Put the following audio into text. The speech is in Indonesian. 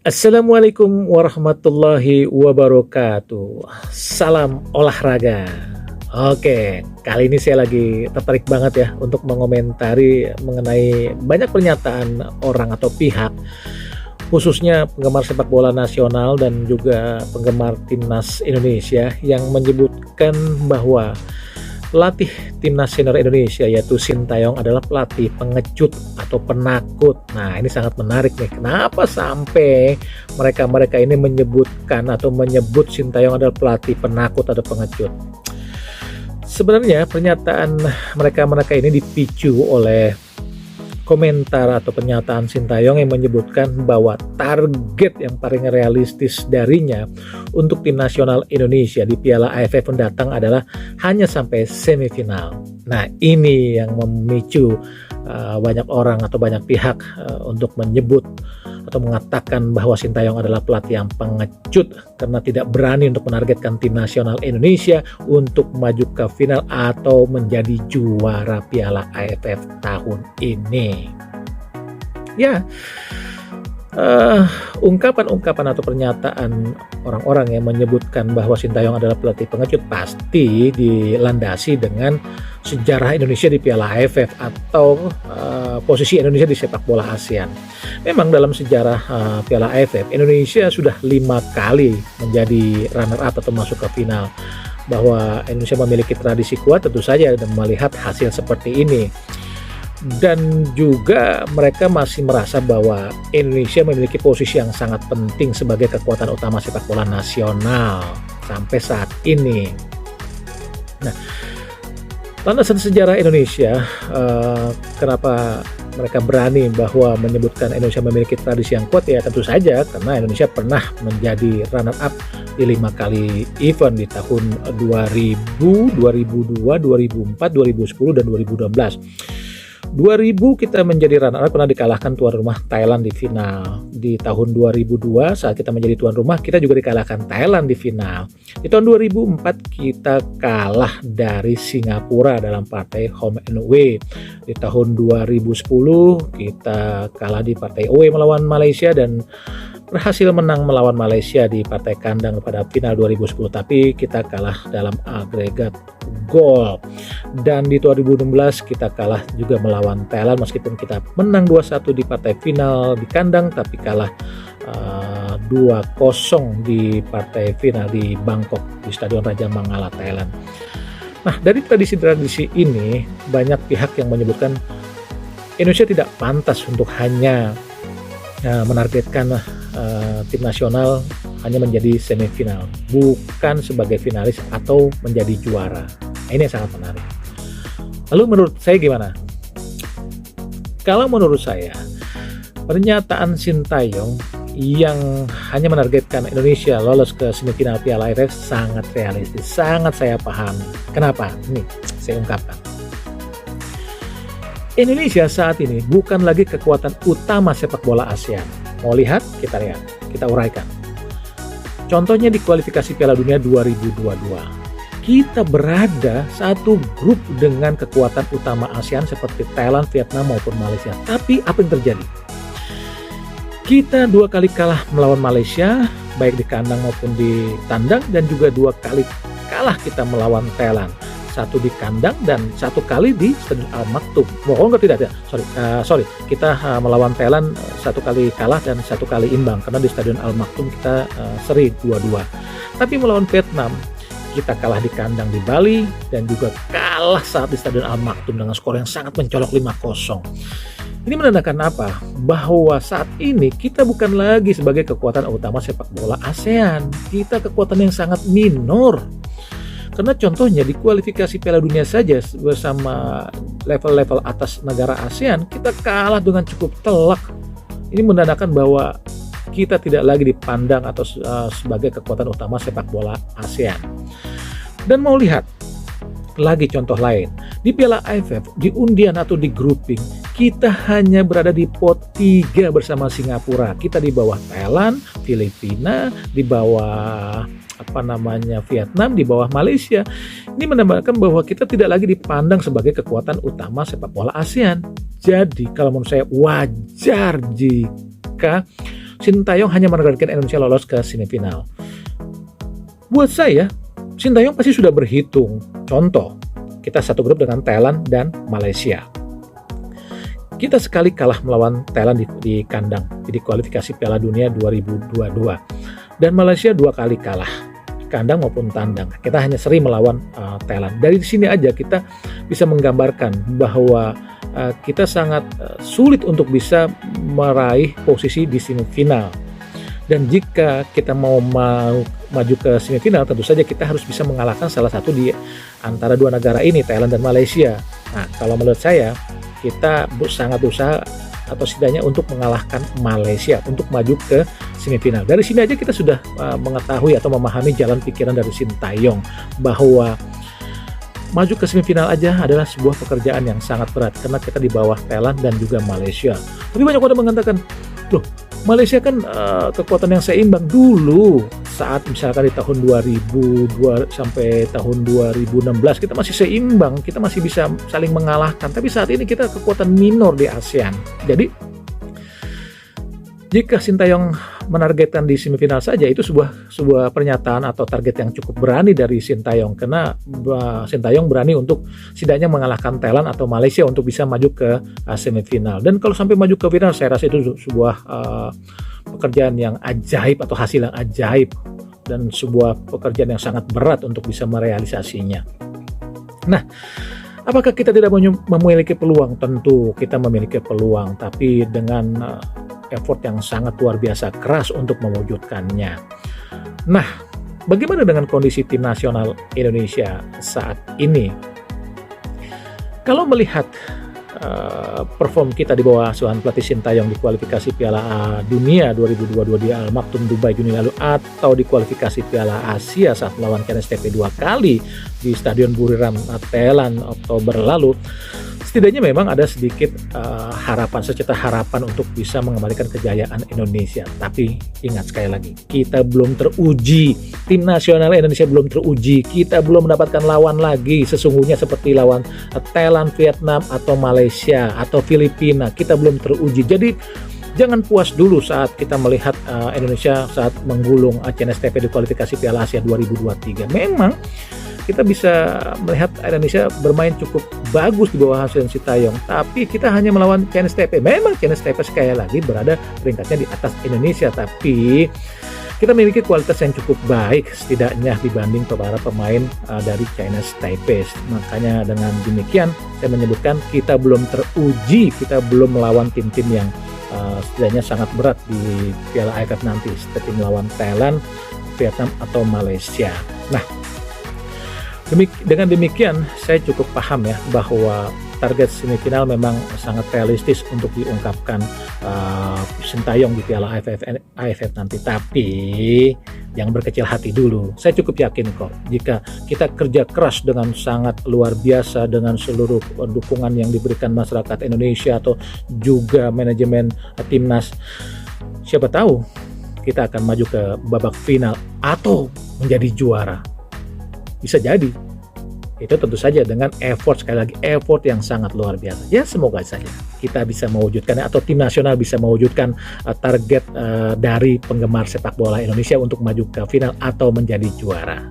Assalamualaikum warahmatullahi wabarakatuh. Salam olahraga. Oke, kali ini saya lagi tertarik banget ya untuk mengomentari mengenai banyak pernyataan orang atau pihak, khususnya penggemar sepak bola nasional dan juga penggemar timnas Indonesia yang menyebutkan bahwa pelatih timnas senior Indonesia yaitu Sintayong adalah pelatih pengecut atau penakut. Nah, ini sangat menarik nih. Kenapa sampai mereka ini menyebutkan atau menyebut Sintayong adalah pelatih penakut atau pengecut? Sebenarnya pernyataan mereka ini dipicu oleh komentar atau pernyataan Sintayong yang menyebutkan bahwa target yang paling realistis darinya untuk tim nasional Indonesia di Piala AFF mendatang adalah hanya sampai semifinal. Nah, ini yang memicu banyak orang atau banyak pihak untuk menyebut atau mengatakan bahwa Sintayong adalah pelatih yang pengecut karena tidak berani untuk menargetkan tim nasional Indonesia untuk maju ke final atau menjadi juara Piala AFF tahun ini. Ya, ungkapan-ungkapan atau pernyataan orang-orang yang menyebutkan bahwa Sintayong adalah pelatih pengecut pasti dilandasi dengan sejarah Indonesia di Piala AFF atau posisi Indonesia di sepak bola ASEAN. Memang dalam sejarah Piala AFF, Indonesia sudah 5 kali menjadi runner up atau masuk ke final. Bahwa Indonesia memiliki tradisi kuat tentu saja dan melihat hasil seperti ini. Dan juga mereka masih merasa bahwa Indonesia memiliki posisi yang sangat penting sebagai kekuatan utama sepak bola nasional sampai saat ini. Nah, landasan sejarah Indonesia, kenapa mereka berani bahwa menyebutkan Indonesia memiliki tradisi yang kuat, ya tentu saja karena Indonesia pernah menjadi runner up di 5 kali event di tahun 2000, 2002, 2004, 2010, dan 2012. 2000 kita menjadi runner up pernah dikalahkan tuan rumah Thailand di final. Di tahun 2002 saat kita menjadi tuan rumah kita juga dikalahkan Thailand di final. Di tahun 2004 kita kalah dari Singapura dalam partai home and away. Di tahun 2010 kita kalah di partai away melawan Malaysia dan berhasil menang melawan Malaysia di partai kandang pada final 2010, tapi kita kalah dalam agregat gol. Dan di 2016 kita kalah juga melawan Thailand meskipun kita menang 2-1 di partai final di kandang, tapi kalah 2-0 di partai final di Bangkok di Stadion Raja Mangala, Thailand. Nah, dari tradisi-tradisi ini banyak pihak yang menyebutkan Indonesia tidak pantas untuk hanya menargetkan tim nasional hanya menjadi semifinal, bukan sebagai finalis atau menjadi juara. Nah, ini yang sangat menarik. Lalu menurut saya gimana? Kalau menurut saya, pernyataan Sintayong yang hanya menargetkan Indonesia lolos ke semifinal Piala AFF sangat realistis, sangat saya pahami. Kenapa? Ini saya ungkapkan. Indonesia saat ini bukan lagi kekuatan utama sepak bola ASEAN. Mau lihat? Kita lihat, kita uraikan. Contohnya di kualifikasi Piala Dunia 2022. Kita berada satu grup dengan kekuatan utama ASEAN seperti Thailand, Vietnam maupun Malaysia. Tapi apa yang terjadi? Kita 2 kali kalah melawan Malaysia, baik di kandang maupun di tandang, dan juga 2 kali kalah kita melawan Thailand. 1 di kandang dan 1 kali di Stadion Al Maktoum. Kita melawan Thailand 1 kali kalah dan 1 kali imbang karena di Stadion Al Maktoum kita seri 2-2. Tapi melawan Vietnam kita kalah di kandang di Bali dan juga kalah saat di Stadion Al Maktoum dengan skor yang sangat mencolok 5-0. Ini menandakan apa? Bahwa saat ini kita bukan lagi sebagai kekuatan utama sepak bola ASEAN. Kita kekuatan yang sangat minor. Karena contohnya di kualifikasi Piala Dunia saja bersama level-level atas negara ASEAN kita kalah dengan cukup telak. Ini menandakan bahwa kita tidak lagi dipandang atau sebagai kekuatan utama sepak bola ASEAN. Dan mau lihat lagi contoh lain. Di Piala AFF, di undian atau di grouping, kita hanya berada di pot 3 bersama Singapura. Kita di bawah Thailand, Filipina, di bawah Vietnam, di bawah Malaysia. Ini menambahkan bahwa kita tidak lagi dipandang sebagai kekuatan utama sepak bola ASEAN. Jadi kalau menurut saya wajar jika Sintayong hanya menargetkan Indonesia lolos ke semifinal. Buat saya, Sintayong pasti sudah berhitung. Contoh, kita satu grup dengan Thailand dan Malaysia. Kita sekali kalah melawan Thailand di kandang di kualifikasi Piala Dunia 2022. Dan Malaysia 2 kali kalah, kandang maupun tandang. Kita hanya seri melawan Thailand. Dari sini aja kita bisa menggambarkan bahwa kita sangat sulit untuk bisa meraih posisi di semifinal. Dan jika kita mau maju ke semifinal, tentu saja kita harus bisa mengalahkan salah satu di antara dua negara ini, Thailand dan Malaysia. Nah, kalau menurut saya, kita sangat berusaha atau setidaknya untuk mengalahkan Malaysia untuk maju ke semifinal. Dari sini aja kita sudah mengetahui atau memahami jalan pikiran dari Sintayong bahwa maju ke semifinal aja adalah sebuah pekerjaan yang sangat berat karena kita di bawah Thailand dan juga Malaysia. Tapi banyak orang mengatakan, loh, Malaysia kan kekuatan yang seimbang dulu saat misalkan di tahun 2002 sampai tahun 2016 kita masih seimbang, kita masih bisa saling mengalahkan. Tapi saat ini kita kekuatan minor di ASEAN. Jadi jika Sintayong menargetkan di semifinal saja, itu sebuah pernyataan atau target yang cukup berani dari Sintayong, karena Sintayong berani untuk setidaknya mengalahkan Thailand atau Malaysia untuk bisa maju ke semifinal. Dan kalau sampai maju ke final, saya rasa itu sebuah pekerjaan yang ajaib atau hasil yang ajaib dan sebuah pekerjaan yang sangat berat untuk bisa merealisasinya. Nah, apakah kita tidak memiliki peluang? Tentu kita memiliki peluang, tapi dengan effort yang sangat luar biasa keras untuk mewujudkannya. Nah, bagaimana dengan kondisi tim nasional Indonesia saat ini? Kalau melihat perform kita di bawah asuhan pelatih Sintayong di kualifikasi Piala Dunia 2022 di Al Maktoum Dubai Juni lalu, atau di kualifikasi Piala Asia saat melawan KNSTP 2 kali di Stadion Buriram Thailand Oktober lalu, setidaknya memang ada sedikit secerca harapan untuk bisa mengembalikan kejayaan Indonesia. Tapi ingat sekali lagi, kita belum teruji. Tim nasional Indonesia belum teruji. Kita belum mendapatkan lawan lagi sesungguhnya seperti lawan Thailand, Vietnam, atau Malaysia, atau Filipina. Kita belum teruji. Jadi jangan puas dulu saat kita melihat Indonesia saat menggulung CNSTP di kualifikasi Piala Asia 2023. Memang kita bisa melihat Indonesia bermain cukup bagus di bawah hasil Sintayong, tapi kita hanya melawan CNSTP. Memang CNSTP sekali lagi berada peringkatnya di atas Indonesia, tapi kita memiliki kualitas yang cukup baik setidaknya dibanding para pemain dari Chinese Taipei. Makanya dengan demikian saya menyebutkan kita belum teruji, kita belum melawan tim-tim yang setidaknya sangat berat di Piala AFF nanti, seperti melawan Thailand, Vietnam, atau Malaysia. Nah, dengan demikian saya cukup paham ya bahwa target semifinal memang sangat realistis untuk diungkapkan Sintayong di Piala AFF nanti. Tapi jangan berkecil hati dulu. Saya cukup yakin kok jika kita kerja keras dengan sangat luar biasa dengan seluruh dukungan yang diberikan masyarakat Indonesia atau juga manajemen timnas, siapa tahu kita akan maju ke babak final atau menjadi juara. Bisa jadi. Itu tentu saja dengan effort, sekali lagi effort yang sangat luar biasa. Ya, semoga saja kita bisa mewujudkannya atau tim nasional bisa mewujudkan target dari penggemar sepak bola Indonesia untuk maju ke final atau menjadi juara.